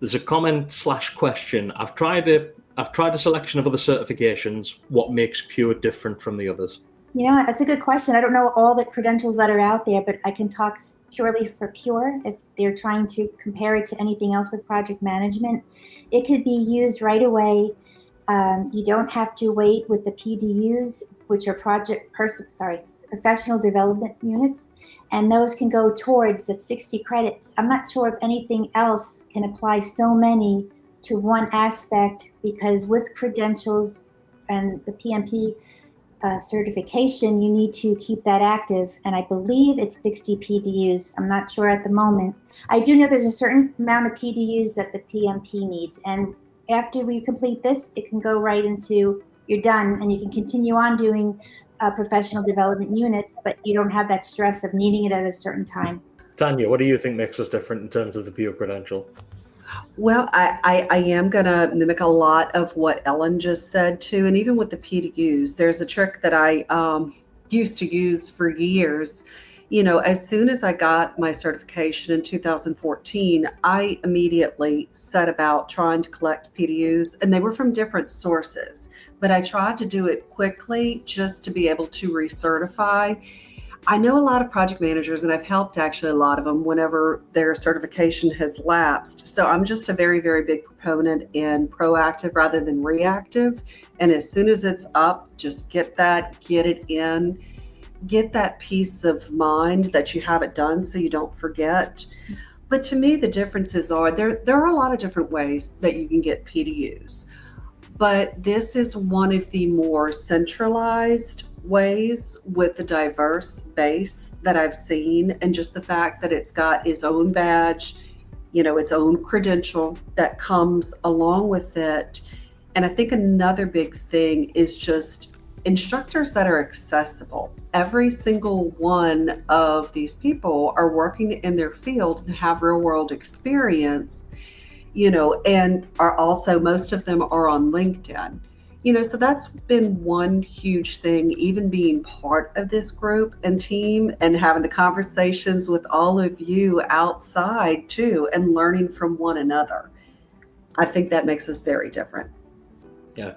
There's a comment/question. I've tried a selection of other certifications. What makes PURE different from the others? You know, that's a good question. I don't know all the credentials that are out there, but I can talk purely for PURE. If they're trying to compare it to anything else with project management, it could be used right away. You don't have to wait with the PDUs, which are professional development units, and those can go towards that 60 credits. I'm not sure if anything else can apply so many to one aspect, because with credentials and the PMP certification, you need to keep that active, and I believe it's 60 PDUs. I'm not sure at the moment. I do know there's a certain amount of PDUs that the PMP needs, and after we complete this, it can go right into, you're done, and you can continue on doing professional development units, but you don't have that stress of needing it at a certain time. Tanya, what do you think makes us different in terms of the PURE credential? Well, I am going to mimic a lot of what Ellen just said too. And even with the PDUs, there's a trick that I used to use for years. You know, as soon as I got my certification in 2014, I immediately set about trying to collect PDUs, and they were from different sources, but I tried to do it quickly just to be able to recertify. I know a lot of project managers, and I've helped actually a lot of them whenever their certification has lapsed. So I'm just a very, very big proponent in proactive rather than reactive. And as soon as it's up, just get it in, get that peace of mind that you have it done so you don't forget. But to me, the differences are there are a lot of different ways that you can get PDUs. But this is one of the more centralized ways with the diverse base that I've seen, and just the fact that it's got its own badge, you know, its own credential that comes along with it. And I think another big thing is just instructors that are accessible. Every single one of these people are working in their field and have real world experience, you know, and are also, most of them are on LinkedIn. You know, so that's been one huge thing, even being part of this group and team and having the conversations with all of you outside too, and learning from one another. I think that makes us very different. Yeah.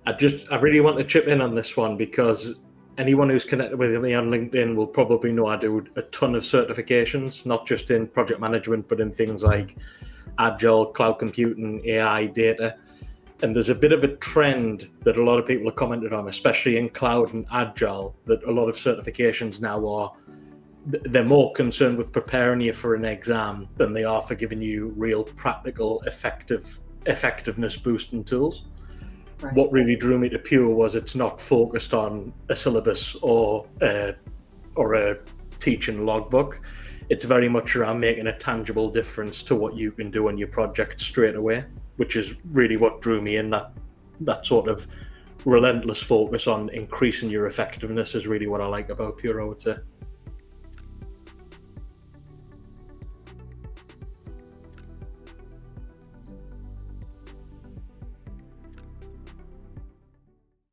I really want to chip in on this one, because anyone who's connected with me on LinkedIn will probably know I do a ton of certifications, not just in project management, but in things like Agile, cloud computing, AI, data. And there's a bit of a trend that a lot of people have commented on, especially in cloud and Agile, that a lot of certifications now they're more concerned with preparing you for an exam than they are for giving you real practical effectiveness boosting tools. Right. What really drew me to PURE was it's not focused on a syllabus or a teaching logbook. It's very much around making a tangible difference to what you can do on your project straight away, which is really what drew me in. That sort of relentless focus on increasing your effectiveness is really what I like about PURE, I would say.